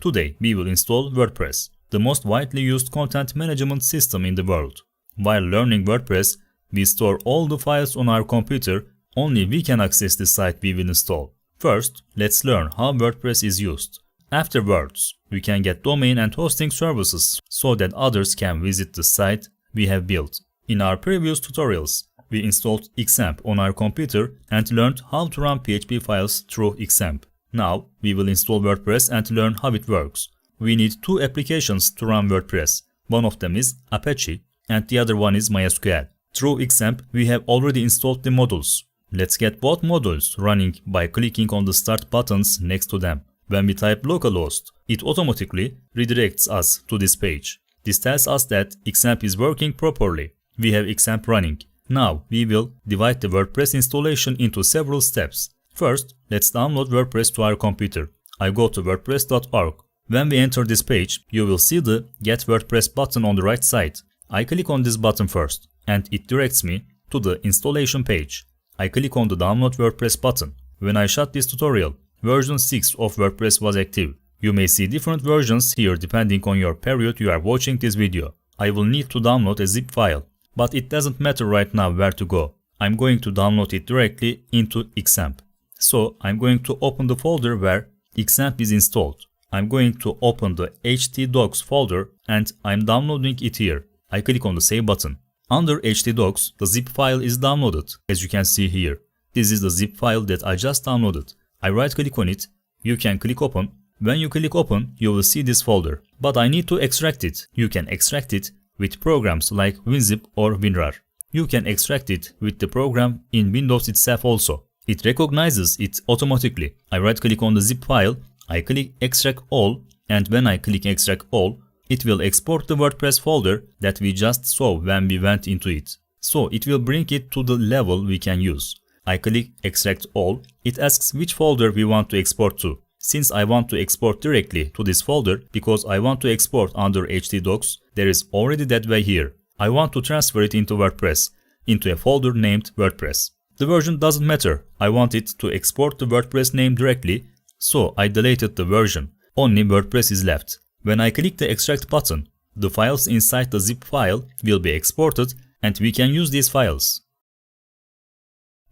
Today we will install WordPress, the most widely used content management system in the world. While learning WordPress, we store all the files on our computer, only we can access the site we will install. First, let's learn how WordPress is used. Afterwards, we can get domain and hosting services so that others can visit the site we have built. In our previous tutorials, we installed XAMPP on our computer and learned how to run PHP files through XAMPP. Now, we will install WordPress and learn how it works. We need two applications to run WordPress. One of them is Apache and the other one is MySQL. Through XAMPP, we have already installed the modules. Let's get both modules running by clicking on the start buttons next to them. When we type localhost, it automatically redirects us to this page. This tells us that XAMPP is working properly. We have XAMPP running. Now, we will divide the WordPress installation into several steps. First, let's download WordPress to our computer. I go to wordpress.org. When we enter this page, you will see the Get WordPress button on the right side. I click on this button first, and it directs me to the installation page. I click on the Download WordPress button. When I shut this tutorial, version 6 of WordPress was active. You may see different versions here depending on your period you are watching this video. I will need to download a zip file, but it doesn't matter right now where to go. I'm going to download it directly into XAMPP. So I'm going to open the folder where XAMPP is installed. I'm going to open the htdocs folder and I'm downloading it here. I click on the Save button. Under htdocs, the zip file is downloaded, as you can see here. This is the zip file that I just downloaded. I right click on it. You can click Open. When you click Open, you will see this folder. But I need to extract it. You can extract it with programs like WinZip or WinRAR. You can extract it with the program in Windows itself also. It recognizes it automatically. I right click on the zip file, I click Extract All, and when I click Extract All, it will export the WordPress folder that we just saw when we went into it. So it will bring it to the level we can use. I click Extract All, it asks which folder we want to export to. Since I want to export directly to this folder because I want to export under htdocs, there is already that way here. I want to transfer it into WordPress, into a folder named WordPress. The version doesn't matter, I want it to export the WordPress name directly, so I deleted the version. Only WordPress is left. When I click the Extract button, the files inside the zip file will be exported and we can use these files.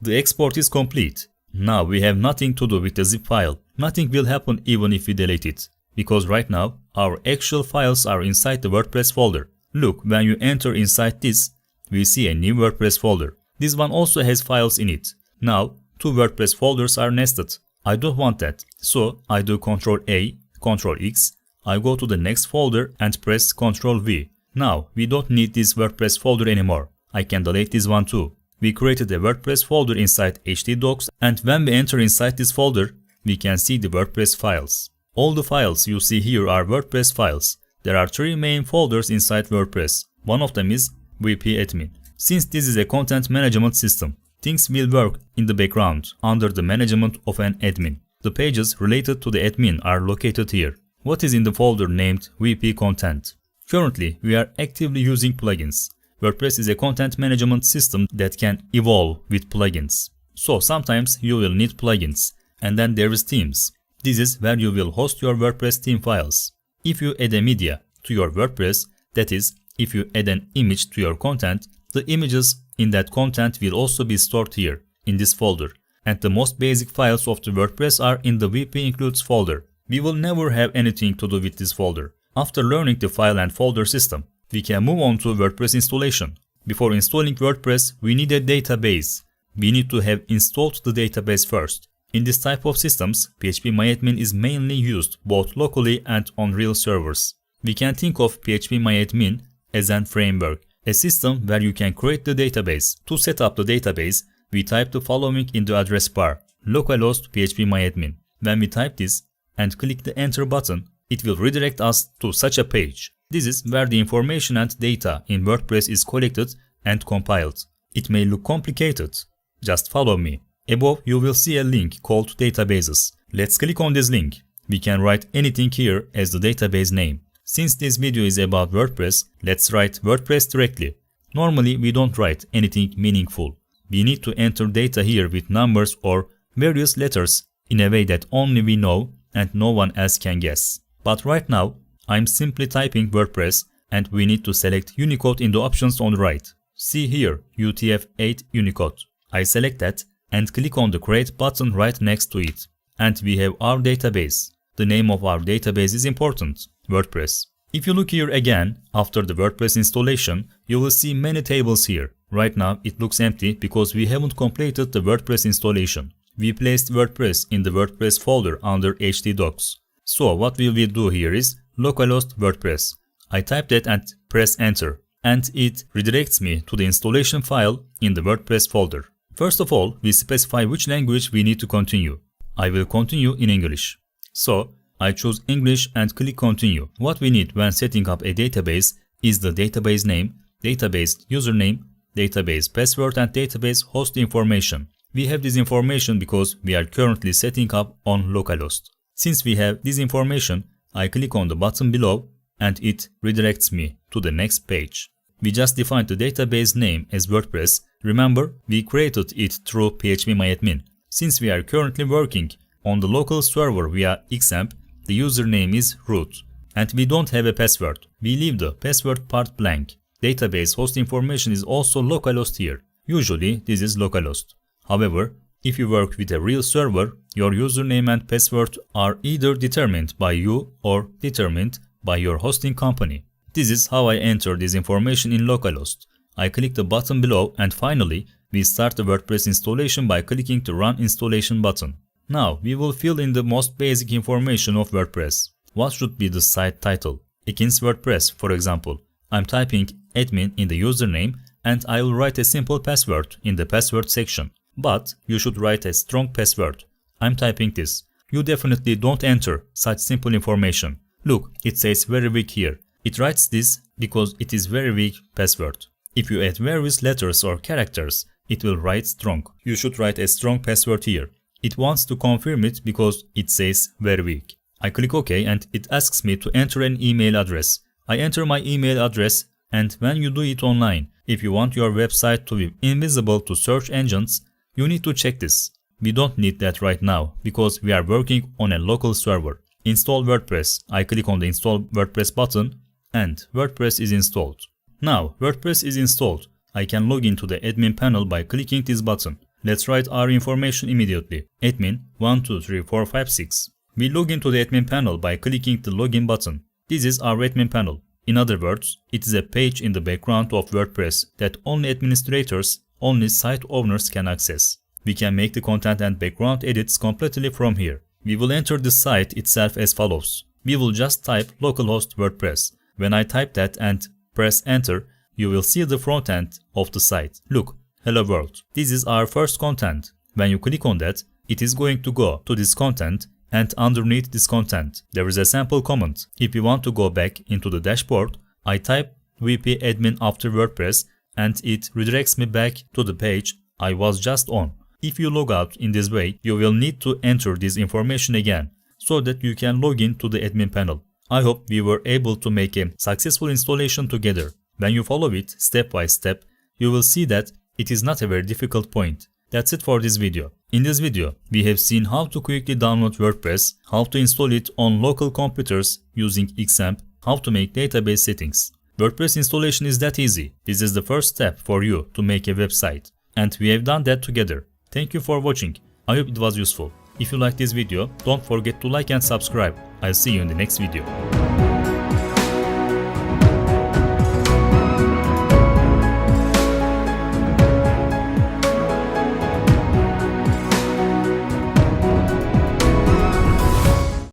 The export is complete. Now we have nothing to do with the zip file. Nothing will happen even if we delete it, because right now our actual files are inside the WordPress folder. Look, when you enter inside this, we see a new WordPress folder. This one also has files in it. Now, two WordPress folders are nested. I don't want that, so I do Ctrl A, Ctrl X. I go to the next folder and press Ctrl V. Now, we don't need this WordPress folder anymore. I can delete this one too. We created a WordPress folder inside htdocs, and when we enter inside this folder, we can see the WordPress files. All the files you see here are WordPress files. There are three main folders inside WordPress. One of them is WP Admin. Since this is a content management system, things will work in the background under the management of an admin. The pages related to the admin are located here. What is in the folder named WP Content? Currently, we are actively using plugins. WordPress is a content management system that can evolve with plugins. So sometimes you will need plugins. And then there is themes. This is where you will host your WordPress theme files. If you add a media to your WordPress, that is, if you add an image to your content, the images in that content will also be stored here, in this folder. And the most basic files of the WordPress are in the WP Includes folder. We will never have anything to do with this folder. After learning the file and folder system, we can move on to WordPress installation. Before installing WordPress, we need a database. We need to have installed the database first. In this type of systems, PHPMyAdmin is mainly used both locally and on real servers. We can think of PHPMyAdmin as an framework, a system where you can create the database. To set up the database, we type the following in the address bar: localhost PHPMyAdmin. When we type this and click the enter button, it will redirect us to such a page. This is where the information and data in WordPress is collected and compiled. It may look complicated. Just follow me. Above you will see a link called Databases. Let's click on this link. We can write anything here as the database name. Since this video is about WordPress, let's write WordPress directly. Normally we don't write anything meaningful. We need to enter data here with numbers or various letters in a way that only we know and no one else can guess. But right now, I'm simply typing WordPress and we need to select Unicode in the options on the right. See here, UTF-8 Unicode. I select that and click on the Create button right next to it. And we have our database. The name of our database is important, WordPress. If you look here again, after the WordPress installation, you will see many tables here. Right now it looks empty because we haven't completed the WordPress installation. We placed WordPress in the WordPress folder under htdocs. So what we will do here is localhost WordPress. I type that and press enter, and it redirects me to the installation file in the WordPress folder. First of all, we specify which language we need to continue. I will continue in English. So I choose English and click continue. What we need when setting up a database is the database name, database username, database password and database host information. We have this information because we are currently setting up on localhost. Since we have this information, I click on the button below and it redirects me to the next page. We just defined the database name as WordPress. Remember, we created it through phpMyAdmin. Since we are currently working on the local server via XAMPP, the username is root. And we don't have a password. We leave the password part blank. Database host information is also localhost here. Usually, this is localhost. However, if you work with a real server, your username and password are either determined by you or determined by your hosting company. This is how I enter this information in localhost. I click the button below and finally, we start the WordPress installation by clicking the Run Installation button. Now, we will fill in the most basic information of WordPress. What should be the site title? Ekin's WordPress, for example. I'm typing admin in the username and I will write a simple password in the password section. But you should write a strong password. I'm typing this. You definitely don't enter such simple information. Look, it says very weak here. It writes this because it is very weak password. If you add various letters or characters, it will write strong. You should write a strong password here. It wants to confirm it because it says very weak. I click OK and it asks me to enter an email address. I enter my email address, and when you do it online, if you want your website to be invisible to search engines, you need to check this. We don't need that right now because we are working on a local server. Install WordPress. I click on the Install WordPress button and WordPress is installed. Now WordPress is installed. I can log into the admin panel by clicking this button. Let's write our information immediately. Admin 123456. We log into the admin panel by clicking the login button. This is our admin panel. In other words, it is a page in the background of WordPress that only administrators, only site owners can access. We can make the content and background edits completely from here. We will enter the site itself as follows. We will just type localhost WordPress. When I type that and press enter, you will see the front end of the site. Look, hello world. This is our first content. When you click on that, it is going to go to this content, and underneath this content, there is a sample comment. If you want to go back into the dashboard, I type wp admin after WordPress and it redirects me back to the page I was just on. If you log out in this way, you will need to enter this information again so that you can log in to the admin panel. I hope we were able to make a successful installation together. When you follow it step by step, you will see that it is not a very difficult point. That's it for this video. In this video, we have seen how to quickly download WordPress, how to install it on local computers using XAMPP, how to make database settings. WordPress installation is that easy. This is the first step for you to make a website. And we have done that together. Thank you for watching. I hope it was useful. If you like this video, don't forget to like and subscribe. I'll see you in the next video.